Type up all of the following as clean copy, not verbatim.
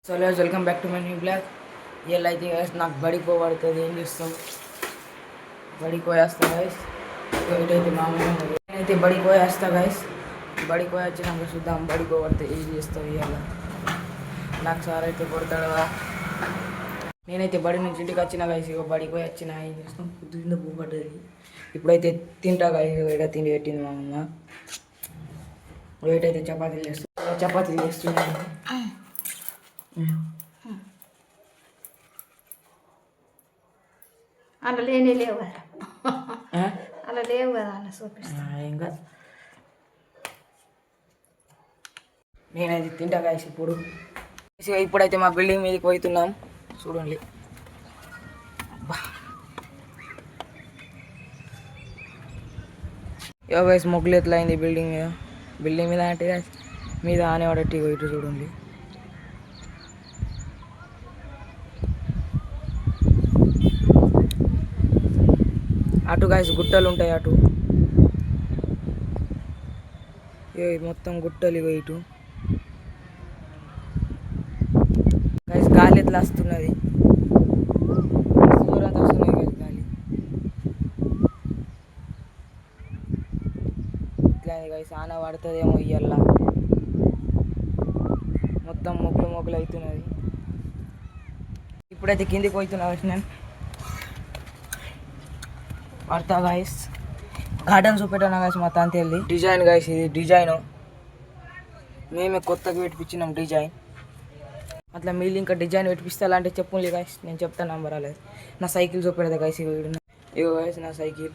So let's welcome back to my new blog. ఇలా అయితే guys నాకు బడికి పోబడుతుంది. ఏం చేస్తాం, బడికి పోయేస్తా గైస్. ఇటైతే మామూలు నేనైతే బడికి పోయేస్తా గైస్. బడికి పోయి వచ్చినాక చూద్దాం బడికి పోబడితే ఏం చేస్తాం. ఇవాళ నాకు సార్ అయితే కొడతాడు కదా. నేనైతే బడి నుంచి ఇంటికి వచ్చిన గైస్. ఇక బడికి పోయి వచ్చిన ఏం చేస్తాం, పొద్దున్న పోబడ్డది. ఇప్పుడైతే తింటా గైస్. ఇక్కడ తిండి పెట్టింది మా అమ్మ. వెయిట్ అయితే చపాతీలు చేస్తున్నాను. అలా లేనే లేవు కదా, అలా లేవు కదా అన్న చూపిస్తా. ఇంకా నేనైతే తింటా కాసి. ఇప్పుడైతే మా బిల్డింగ్ మీదకి పోతున్నాం. చూడండి గైస్, మొగ్గులు ఎట్లా అయింది బిల్డింగ్ మీద అంటే మీద ఆనేవాడట్టి ఇటు చూడండి. అటు గాయస్ గుట్టలు ఉంటాయి. అటు మొత్తం గుట్టలు. ఇగో ఇటు గాయస్ గాలి ఎట్లా వస్తున్నది, దూరంగా వస్తున్నది గాయస్ గాలి. ఇట్లా గాయస్ ఆన పడుతుందేమో ఇయ్యాల. మొత్తం మొగ్గులు అవుతున్నది. ఇప్పుడైతే కిందికి పోతున్నా నేను పడతా గాయస్. గార్డెన్ చూపెట్టాను గాయస్ మా తాంతి వెళ్ళి. డిజైన్ గాయస్, ఇది డిజైన్ మేమే కొత్తగా పెట్టించినాం డిజైన్. అట్లా మీరు ఇంకా డిజైన్ పెట్టిస్తే అలాంటి చెప్పులే గాయస్. నేను చెప్తాను నంబర్ అలేదు. నా సైకిల్ చూపెడతా గాయస్. ఇగో గాయస్ నా సైకిల్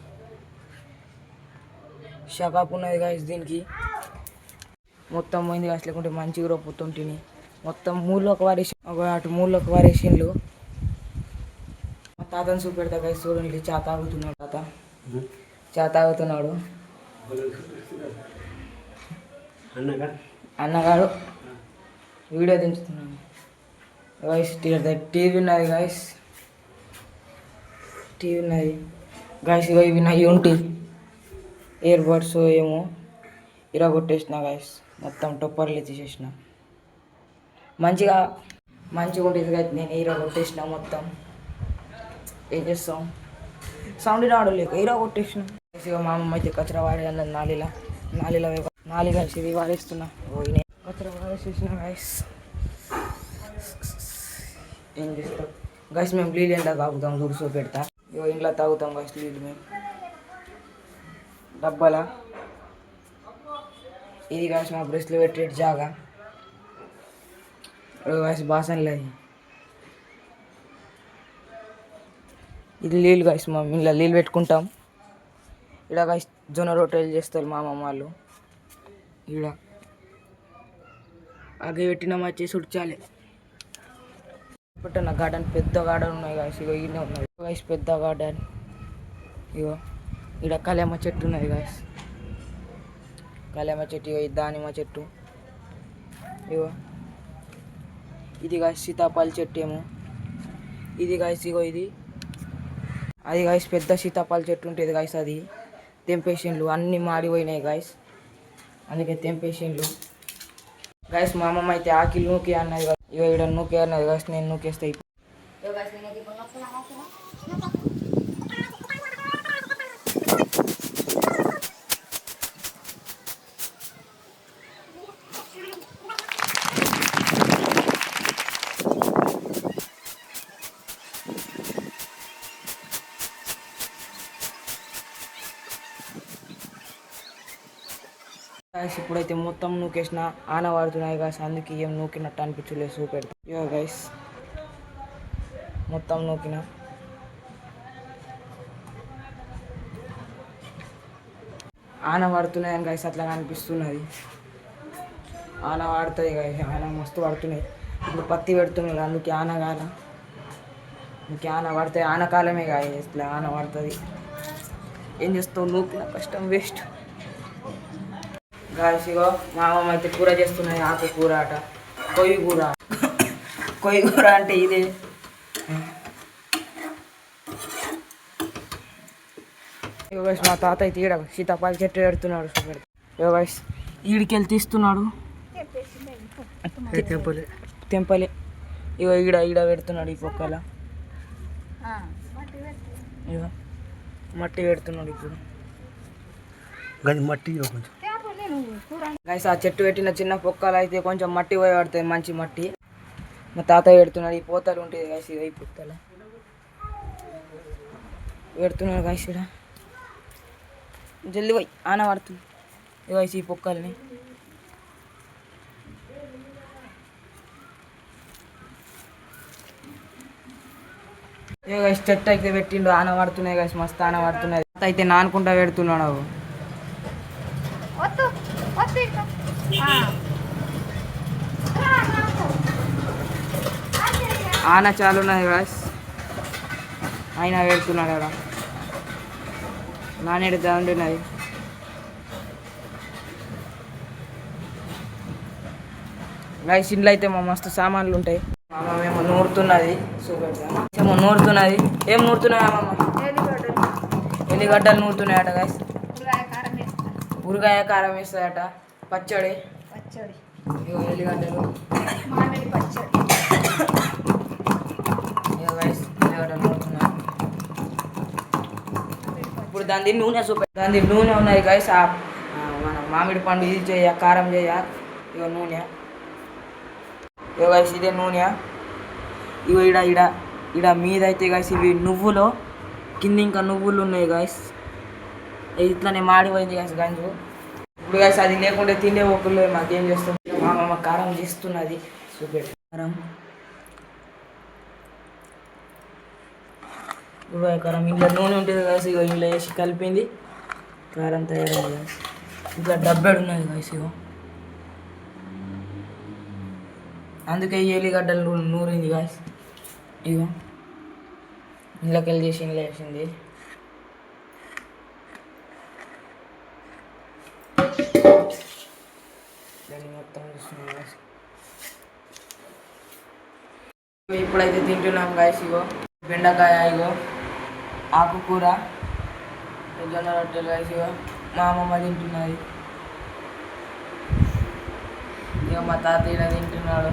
షకాప్ ఉన్నది గాయస్. దీనికి మొత్తం పోయింది గాయస్. లేకుంటే మంచిగా రొప్పుతుంటిని. మొత్తం మూడులోకి అటు మూడులోకి వారేసిండ్లు. మా తాతను చూపెడతా గాయస్. చూడండి చా తాగుతున్నాడు అన్నగాడు. వీడియో దించుతున్నాను గాయస్. టీవీ ఉన్నది గాయస్. ఇగో ఇవి నా యూనిటీ ఇయర్ బడ్స్ ఏమో ఇరగొట్టేసిన గాయస్. మొత్తం టొప్పర్లు తీసేసిన. మంచిగా ఉంటుంది గాయస్. నేను ఇరగొట్టేసిన మొత్తం. ఏం చేస్తాం, సౌండ్ రావడం లేక ఇరగొట్టేసిన. మా అమ్మ అయితే కచరా వాడే అన్నది నాలి గాయస్. ఇది వాడేస్తున్నా. కచరా వాడేసేసిన గాయస్. ఏం చేస్తాం గాయస్, మేము నీళ్ళు ఎండ తాగుతాం. దుడుసు పెడతా. ఇగో ఇంట్లో తాగుతాం గాయస్ నీళ్ళు మేము డబ్బాలా. ఇది గాయస్ మా బ్రష్లు పెట్టే జాగా. గాయస్ బాసన్లు అది. ఇది నీళ్ళు గాయస్. మా ఇంట్లో నీళ్ళు పెట్టుకుంటాం. ఇక్కడ గాయస్ జొన్న రొట్టెలు చేస్తారు మా అమ్మమ్మ వాళ్ళు. ఇక్కడ అగే పెట్టిన వచ్చేసి ఉడ్చాలి. పెట్టిన గార్డెన్ పెద్ద గార్డెన్ ఉన్నాయి గాయస్. ఇగో ఇన్నే ఉన్నది గాయస్ పెద్ద గార్డెన్. ఇగో ఇక్కడ కళ్యామ చెట్టు ఉన్నది గాయస్. కళ్యామ చెట్టు. ఇగో దానిమ్మ చెట్టు. ఇగో ఇది గాయస్ సీతాఫల చెట్టు ఏమో. ఇది గాయస్ ఇగో ఇది అది గాయస్ పెద్ద సీతాఫల చెట్టు ఉంటుంది గాయస్. అది తెంపేసిండ్లు. అన్నీ మాడిపోయినాయి గాయస్. అందుకే తెంపేసిండ్లు గాయస్. మా అమ్మమ్మ అయితే ఆకిలు నూకే అన్నది గాయస్. ఇక ఇక్కడ నూకే అన్నది గాయస్. నేను నూకేస్తే గాయస్. ఇప్పుడైతే మొత్తం నూకేసిన. ఆన వాడుతున్నాయి గాయస్. అందుకే ఏం నూకినట్టు అనిపించలేదు. చూపెడతా ఇగో గాయస్ మొత్తం నూకిన. ఆన వాడుతున్నాయని గాయస్ అట్లా అనిపిస్తున్నది. ఆన వాడుతుంది గాయస్. ఆన మస్తు పడుతున్నాయి. ఇప్పుడు పత్తి పెడుతున్నాయి. అందుకే ఆన కాల. అందుకే ఆన పడుతుంది. ఆనకాలమే గాయస్. ఇట్లా ఆన పడుతుంది. ఏం చేస్తావు, నూకిన కష్టం వేస్ట్ గాయస్. ఇగో మా అమ్మమ్మ అయితే కూర చేస్తున్నాయి. ఆకు కూర అట. కొయ్యి కూర అంటే ఇదే. ఇగో గాయస్ మా తాత అయితే ఈడ సీతాఫల చెట్టు పెడుతున్నాడు. ఇగో గాయస్ ఈడికెళ్ళి తీస్తున్నాడు. తెంపలే ఇగో ఈడ ఈడ పెడుతున్నాడు ఈ పొక్కల. ఇగో మట్టి పెడుతున్నాడు ఇప్పుడు. మట్టి కొంచెం గైస్ ఆ చెట్టు పెట్టిన చిన్న పొక్కలు అయితే కొంచెం మట్టి పోయి పడుతుంది, మంచి మట్టి. మా తాత పెడుతున్నాడు. ఈ పోతలు ఉంటుంది గైస్, ఇగో ఈ పొత్తలు పెడుతున్నాడు గైస్. ఇక్కడ జల్ది పోయి ఆన పడుతుంది ఇగో ఈ పొక్కల్ని. ఇగో గైస్ చెట్టు అయితే పెట్టిండు, ఆన పడుతున్నాయి గైస్, మస్తు ఆన పడుతున్నాయి. అయితే నానుకుంటా పెడుతున్నాడు. ఆన చాలు ఉన్నది గైస్, ఆయన పెడుతున్నాడు అక్కడ. నానేడు దాండి ఉన్నది. గైస్ ఇంట్లో అయితే మా మస్తు సామాన్లు ఉంటాయి. మామ మేము నూరుతున్నది, చూపెడతాము నూరుతున్నది. ఏం నూరుతున్నాయి అమ్మమ్మ? ఎల్లిగడ్డలు నూరుతున్నాయట గైస్. ఊరగాయ కారం వేస్తాయట. పచ్చడి ఇగో ఎల్లిగడ్డలు. ఇగో గైస్ ఎల్లిగడ్డలు నూరుతున్నాయి. ఇప్పుడు దాని నూనె దాని నూనె ఉన్నది గైస్. మన మామిడి పండు ఇది చేయ, కారం చేయ. ఇగో నూనె. ఇగో గైస్ ఇదే నూనె. ఇగో ఇడ ఇడ ఇడ మీద అయితే గైస్ ఇవి నువ్వులు, కింద ఇంకా నువ్వులు ఉన్నాయి గైస్. ఇట్లానే మాడిపోయింది గైస్ గంజు. ఇప్పుడు గైస్ అది లేకుంటే తిండే ఒకళ్ళు మాకేం చేస్తాం. మా అమ్మ కారం చేస్తున్నది, చూపెట్టు. కారం కారం ఇంట్లో నూనె ఉంటుంది గైస్. ఇగో ఇంట్లో వేసి కలిపింది, కారం తయారైంది గైస్. ఇట్లా డబ్బెడు ఉన్నది గైస్. ఇగో అందుకే ఈ ఎల్లిగడ్డలు నూరింది గాయస్. ఇగో ఇంట్లోకి వెళ్ళి చేసి ఇంట్లో వేసింది. దాన్ని మొత్తం చూస్తున్నాం గాయస్. ఇప్పుడైతే తింటున్నాం గాయస్. ఇగో బెండకాయ, ఇగో ఆకుకూర, జొన్న రొట్టెలు గాయస్. ఇగో మా అమ్మమ్మ తింటున్నది. ఇక మా తాతయ్య తింటున్నాడు.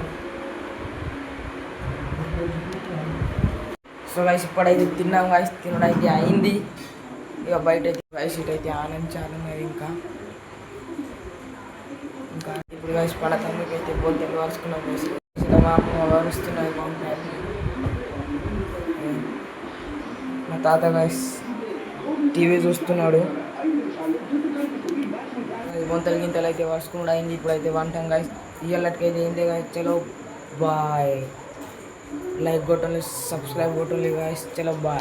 సో గైస్ ఇప్పుడైతే తిన్నాం గాయస్. తినడం అయితే అయింది. ఇక బయట అయితే గైస్ ఇటైతే ఆనందించాలన్నది. ఇంకా ఇంకా ఇప్పుడు గైస్ పడతందుకైతే బోల్తలు వరుసుకున్నాం గైస్. మా అమ్మ వరుస్తున్నది మా తాత గైస్ టీవీ చూస్తున్నాడు. బొంతలు గింతలు అయితే వరుసుకున్నాడు అయింది. ఇప్పుడైతే వంటాం గైస్. ఇయ్యాలకైతే ఏంటి గైస్. చలో బాయ్. लाइक కొట్టండి, సబ్స్క్రైబ్ కొట్టండి గైస్. చలో బాయ్.